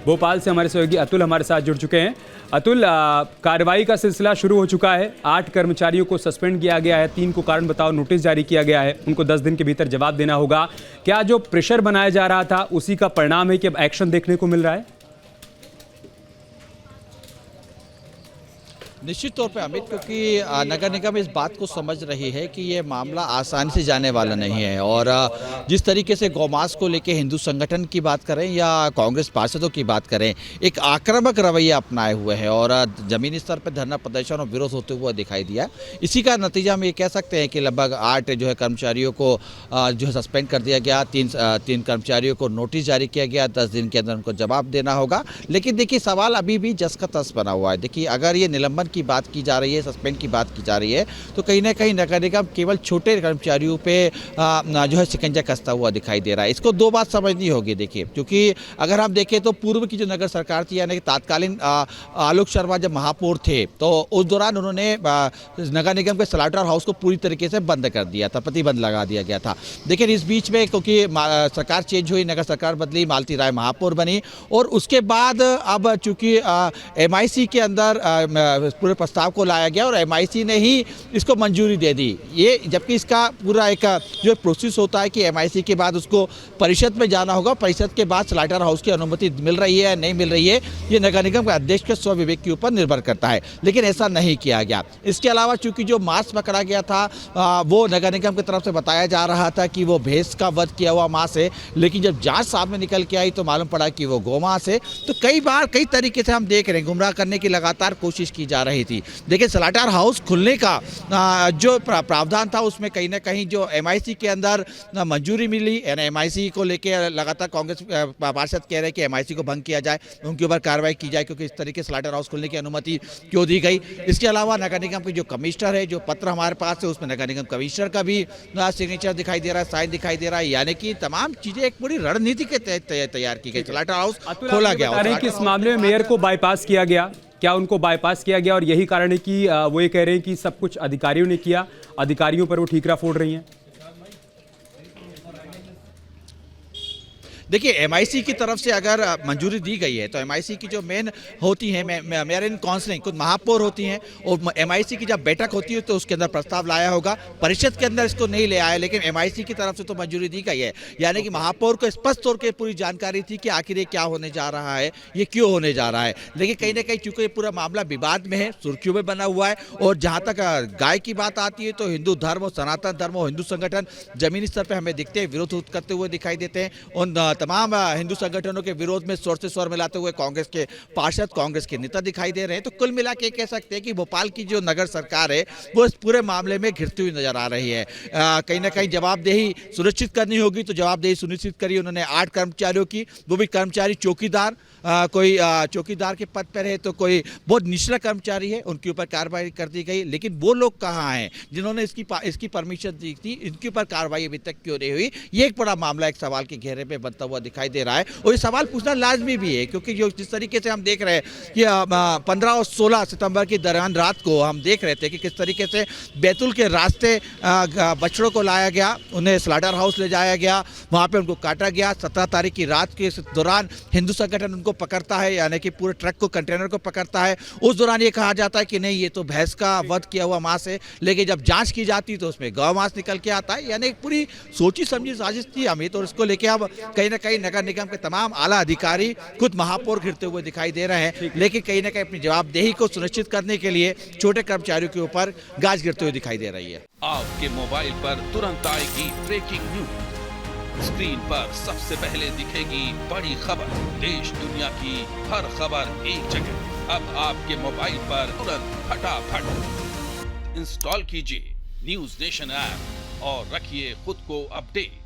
भोपाल से हमारे सहयोगी अतुल हमारे साथ जुड़ चुके हैं। अतुल, कार्रवाई का सिलसिला शुरू हो चुका है। 8 कर्मचारियों को सस्पेंड किया गया है, 3 को कारण बताओ नोटिस जारी किया गया है, उनको 10 दिन के भीतर जवाब देना होगा। क्या जो प्रेशर बनाया जा रहा था उसी का परिणाम है कि अब एक्शन देखने को मिल रहा है? निश्चित तौर पे अमित, क्योंकि नगर निगम इस बात को समझ रही है कि ये मामला आसानी से जाने वाला नहीं है और जिस तरीके से गौमांस को लेके हिंदू संगठन की बात करें या कांग्रेस पार्षदों की बात करें, एक आक्रामक रवैया अपनाए हुए हैं और जमीनी स्तर पर धरना प्रदर्शन और विरोध होते हुए दिखाई दिया। इसी का नतीजा हम ये कह सकते हैं कि लगभग 8 जो है कर्मचारियों को जो है सस्पेंड कर दिया गया, 3 कर्मचारियों को नोटिस जारी किया गया, 10 दिन के अंदर उनको जवाब देना होगा। लेकिन देखिए, सवाल अभी भी जस का तस बना हुआ है। देखिए, अगर ये निलंबन की बात की जा रही है, सस्पेंड की बात की जा रही है, तो कहीं ना कहीं नगर निगम केवल छोटे कर्मचारियों पे जो है शिकंजा कसता हुआ दिखाई दे रहा है। इसको दो बात समझनी होगी। देखिए, क्योंकि अगर हम देखें तो पूर्व की जो नगर सरकार थी, यानी कि तात्कालीन आलोक शर्मा जब महापौर थे, तो उस दौरान उन्होंने नगर निगम के स्लाटर हाउस को पूरी तरीके से बंद कर दिया था, प्रतिबंध लगा दिया गया था। लेकिन इस बीच में क्योंकि सरकार चेंज हुई, नगर सरकार बदली, मालती राय महापौर बनी और उसके बाद अब चूंकि MIC के अंदर पूरे प्रस्ताव को लाया गया और MIC ने ही इसको मंजूरी दे दी। ये जबकि इसका पूरा एक जो प्रोसेस होता है कि MIC के बाद उसको परिषद में जाना होगा, परिषद के बाद स्लाटर हाउस की अनुमति मिल रही है नहीं मिल रही है, ये नगर निगम के अध्यक्ष के स्वविवेक के ऊपर निर्भर करता है। लेकिन ऐसा नहीं किया गया। इसके अलावा चूंकि जो मांस पकड़ा गया था वो नगर निगम की तरफ से बताया जा रहा था कि वो भैंस का वध किया हुआ मांस है, लेकिन जब जांच सामने निकल के आई तो मालूम पड़ा कि वो गौमांस है। तो कई बार कई तरीके से हम देख रहे हैं, गुमराह करने की लगातार कोशिश की जा रही थी। देखिए, स्लाटर हाउस खुलने का जो प्रावधान था उसमें कहीं ना कहीं जो MIC के अंदर मंजूरी मिली, यानी MIC को लेकर लगातार कांग्रेस पार्षद कह रहे हैं कि MIC को भंग किया जाए, उनके ऊपर कार्रवाई की जाए, क्योंकि इस तरीके से स्लाटर हाउस खुलने की अनुमति क्यों दी गई। इसके अलावा नगर निगम के जो कमिश्नर है, जो पत्र हमारे पास है उसमें नगर निगम कमिश्नर का भी सिग्नेचर दिखाई दे रहा है, साइन दिखाई दे रहा है, यानी कि तमाम चीजें एक पूरी रणनीति के तहत तैयार की गई। स्लाटर हाउस खोला गया। इस मामले में मेयर को बाईपास किया गया, क्या उनको बाईपास किया गया और यही कारण है कि वो ये कह रहे हैं कि सब कुछ अधिकारियों ने किया, अधिकारियों पर वो ठीकरा फोड़ रही हैं? देखिए, MIC की तरफ से अगर मंजूरी दी गई है तो MIC की जो मेन होती है मेयर इन काउंसिलिंग, खुद महापौर होती हैं और MIC की जब बैठक होती है तो उसके अंदर प्रस्ताव लाया होगा। परिषद के अंदर इसको नहीं ले आया, लेकिन MIC की तरफ से तो मंजूरी दी गई है, यानी कि महापौर को स्पष्ट तौर पर पूरी जानकारी थी कि आखिर ये क्या होने जा रहा है, ये क्यों होने जा रहा है। लेकिन कहीं ना कहीं चूंकि ये पूरा मामला विवाद में है, सुर्खियों में बना हुआ है और जहाँ तक गाय की बात आती है तो हिंदू धर्म और सनातन धर्म और हिंदू संगठन जमीनी स्तर पर हमें दिखते हैं विरोध करते हुए दिखाई देते हैं। उन तमाम हिंदू संगठनों के विरोध में स्वर से स्वर मिलाते हुए कांग्रेस के पार्षद, कांग्रेस के नेता दिखाई दे रहे हैं। तो कुल मिला के कह सकते हैं कि भोपाल की जो नगर सरकार है वो इस पूरे मामले में घिरती हुई नजर आ रही है। कहीं ना कहीं जवाबदेही सुनिश्चित करनी होगी, तो जवाबदेही सुनिश्चित करी उन्होंने 8 कर्मचारियों की, वो भी कर्मचारी चौकीदार, कोई चौकीदार के पद पर है तो कोई बहुत निचला कर्मचारी है, उनके ऊपर कार्रवाई कर दी गई। लेकिन वो लोग कहाँ हैं जिन्होंने इसकी परमिशन दी थी, इनके ऊपर कार्रवाई अभी तक क्यों नहीं हुई? ये एक बड़ा मामला, एक सवाल के घेरे में बनता हुआ दिखाई दे रहा है और ये सवाल पूछना लाजमी भी है, क्योंकि जो जिस तरीके से हम देख रहे हैं कि 15 और 16 सितंबर के दौरान रात को हम देख रहे थे कि किस तरीके से बैतूल के रास्ते बछड़ों को लाया गया, उन्हें स्लाटर हाउस ले जाया गया, वहाँ पे उनको काटा गया। 17 तारीख की रात के दौरान हिंदू संगठन उनको पकड़ता है, यानी कि पूरे ट्रक को, कंटेनर को पकड़ता है। उस दौरान ये कहा जाता है कि नहीं, ये तो भैंस का वध किया हुआ मांस है, लेकिन जब जांच की जाती तो उसमें गौ मांस निकल के आता है। यानी एक पूरी सोची समझी साजिश थी अमित, और इसको लेके अब कहीं ना कहीं नगर निगम के तमाम आला अधिकारी, खुद महापौर घिरते हुए दिखाई दे रहे हैं। लेकिन कहीं ना कहीं अपनी जवाबदेही को सुनिश्चित करने के लिए छोटे कर्मचारियों के ऊपर गाज गिरते हुए दिखाई दे रही है। आपके मोबाइल पर तुरंत आएगी ब्रेकिंग न्यूज, स्क्रीन पर सबसे पहले दिखेगी बड़ी खबर, देश दुनिया की हर खबर एक जगह। अब आपके मोबाइल पर तुरंत फटाफट इंस्टॉल कीजिए न्यूज नेशन ऐप और रखिए खुद को अपडेट।